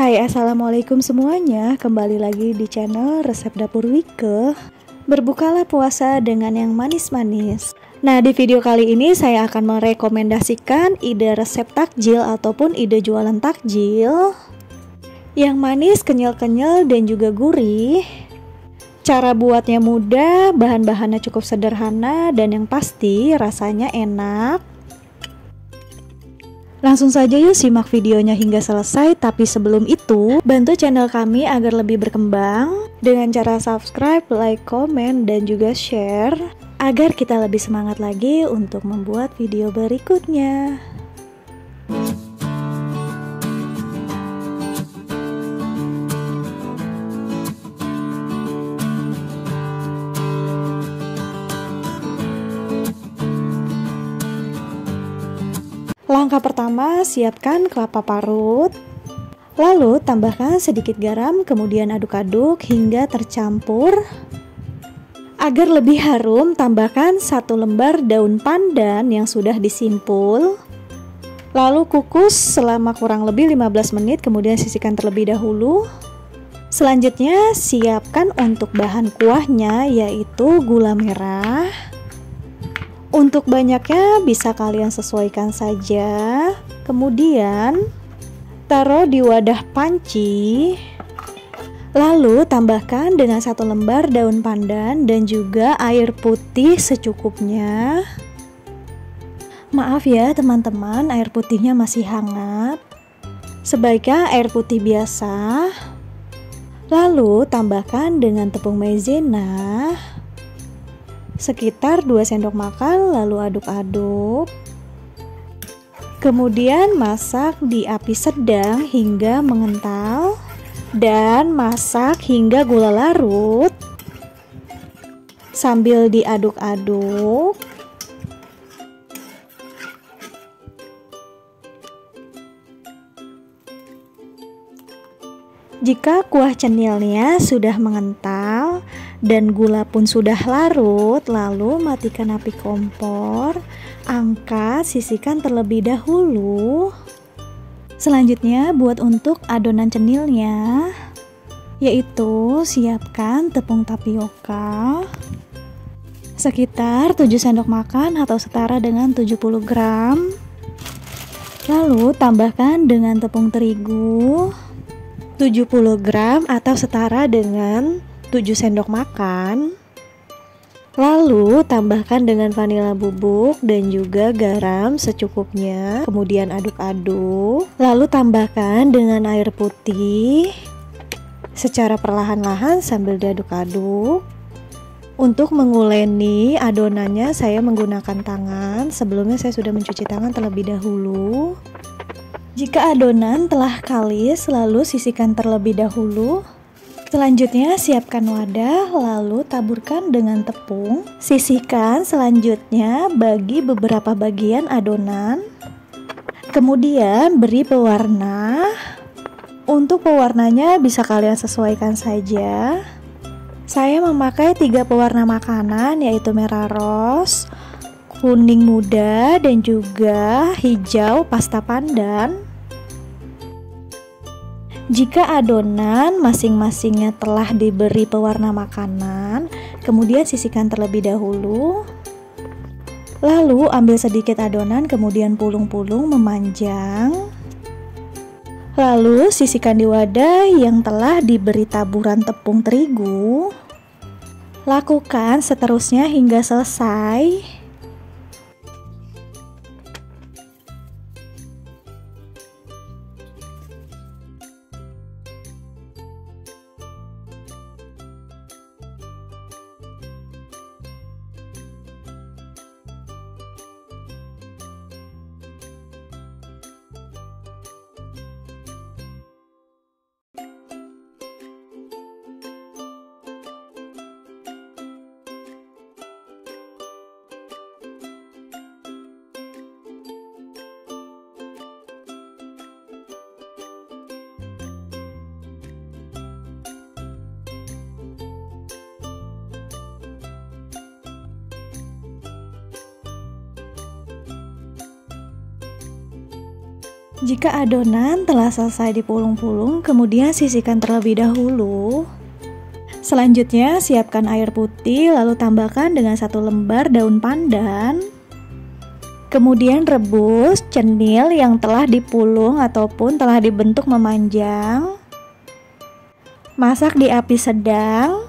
Hai, assalamualaikum semuanya. Kembali lagi di channel Resep Dapur Wike. Berbukalah puasa dengan yang manis-manis. Nah, di video kali ini saya akan merekomendasikan ide resep takjil ataupun ide jualan takjil yang manis, kenyal-kenyal, dan juga gurih. Cara buatnya mudah, bahan-bahannya cukup sederhana, dan yang pasti rasanya enak. Langsung saja yuk simak videonya hingga selesai. Tapi sebelum itu, bantu channel kami agar lebih berkembang dengan cara subscribe, like, komen, dan juga share, agar kita lebih semangat lagi untuk membuat video berikutnya. Langkah pertama, siapkan kelapa parut. Lalu tambahkan sedikit garam, kemudian aduk-aduk hingga tercampur. Agar lebih harum, tambahkan 1 lembar daun pandan yang sudah disimpul. Lalu kukus selama kurang lebih 15 menit, kemudian sisihkan terlebih dahulu. Selanjutnya, siapkan untuk bahan kuahnya, yaitu gula merah. Untuk banyaknya bisa kalian sesuaikan saja. Kemudian taruh di wadah panci. Lalu tambahkan dengan 1 lembar daun pandan dan juga air putih secukupnya. Maaf ya teman-teman, air putihnya masih hangat. Sebaiknya air putih biasa. Lalu tambahkan dengan tepung maizena sekitar 2 sendok makan, lalu aduk-aduk. Kemudian masak di api sedang hingga mengental dan masak hingga gula larut sambil diaduk-aduk. Jika kuah cenilnya sudah mengental dan gula pun sudah larut, lalu matikan api kompor, angkat, sisihkan terlebih dahulu. Selanjutnya buat untuk adonan cenilnya, yaitu siapkan tepung tapioka sekitar 7 sendok makan atau setara dengan 70 gram. Lalu tambahkan dengan tepung terigu 70 gram atau setara dengan 7 sendok makan. Lalu tambahkan dengan vanila bubuk dan juga garam secukupnya. Kemudian aduk-aduk. Lalu tambahkan dengan air putih secara perlahan-lahan sambil diaduk-aduk. Untuk menguleni adonannya saya menggunakan tangan. Sebelumnya saya sudah mencuci tangan terlebih dahulu. Jika adonan telah kalis, lalu sisihkan terlebih dahulu. Selanjutnya siapkan wadah, lalu taburkan dengan tepung. Sisihkan selanjutnya bagi beberapa bagian adonan. Kemudian beri pewarna. Untuk pewarnanya bisa kalian sesuaikan saja. Saya memakai 3 pewarna makanan, yaitu merah ros, kuning muda, dan juga hijau pasta pandan. Jika adonan masing-masingnya telah diberi pewarna makanan, kemudian sisihkan terlebih dahulu. Lalu ambil sedikit adonan, kemudian pulung-pulung memanjang. Lalu sisihkan di wadah yang telah diberi taburan tepung terigu. Lakukan seterusnya hingga selesai. Jika adonan telah selesai dipulung-pulung, kemudian sisihkan terlebih dahulu. Selanjutnya, siapkan air putih, lalu tambahkan dengan 1 lembar daun pandan. Kemudian rebus cenil yang telah dipulung ataupun telah dibentuk memanjang. Masak di api sedang.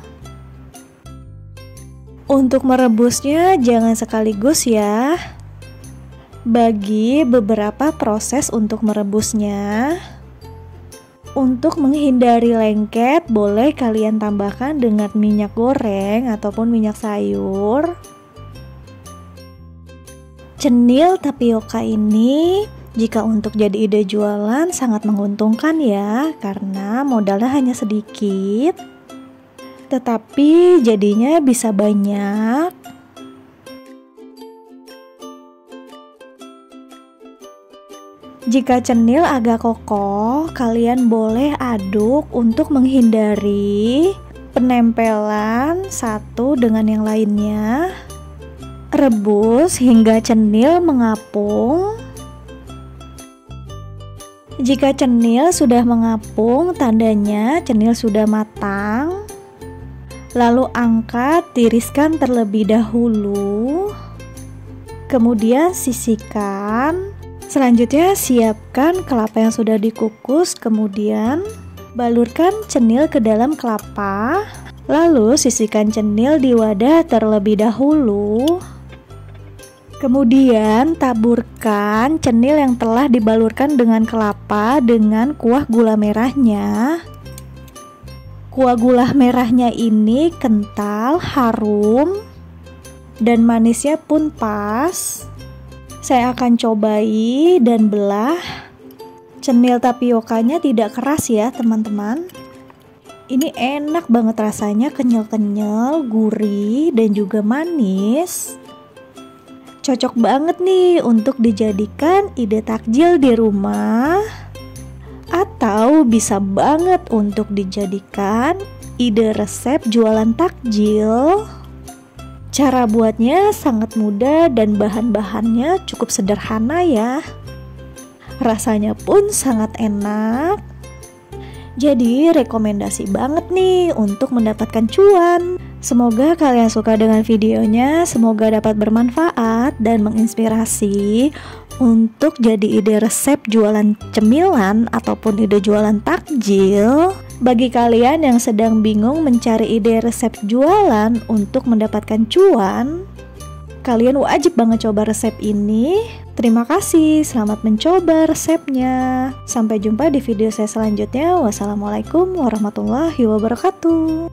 Untuk merebusnya jangan sekaligus ya. Bagi beberapa proses untuk merebusnya. Untuk menghindari lengket, boleh kalian tambahkan dengan minyak goreng ataupun minyak sayur. Cenil tapioka ini jika untuk jadi ide jualan sangat menguntungkan ya, karena modalnya hanya sedikit, tetapi jadinya bisa banyak. Jika cenil agak kokoh, kalian boleh aduk untuk menghindari penempelan satu dengan yang lainnya. Rebus hingga cenil mengapung. Jika cenil sudah mengapung, tandanya cenil sudah matang. Lalu angkat, tiriskan terlebih dahulu. Kemudian sisihkan. Selanjutnya siapkan kelapa yang sudah dikukus, kemudian balurkan cenil ke dalam kelapa. Lalu sisihkan cenil di wadah terlebih dahulu. Kemudian taburkan cenil yang telah dibalurkan dengan kelapa dengan kuah gula merahnya. Kuah gula merahnya ini kental, harum, dan manisnya pun pas. Saya akan cobai dan belah. Cenil tapiokanya tidak keras ya teman-teman. Ini enak banget rasanya, kenyal-kenyal, gurih, dan juga manis. Cocok banget nih untuk dijadikan ide takjil di rumah. Atau bisa banget untuk dijadikan ide resep jualan takjil. Cara buatnya sangat mudah dan bahan-bahannya cukup sederhana ya. Rasanya pun sangat enak. Jadi rekomendasi banget nih untuk mendapatkan cuan. Semoga kalian suka dengan videonya, semoga dapat bermanfaat dan menginspirasi untuk jadi ide resep jualan cemilan ataupun ide jualan takjil. Bagi kalian yang sedang bingung mencari ide resep jualan untuk mendapatkan cuan, kalian wajib banget coba resep ini. Terima kasih, selamat mencoba resepnya. Sampai jumpa di video saya selanjutnya. Wassalamualaikum warahmatullahi wabarakatuh.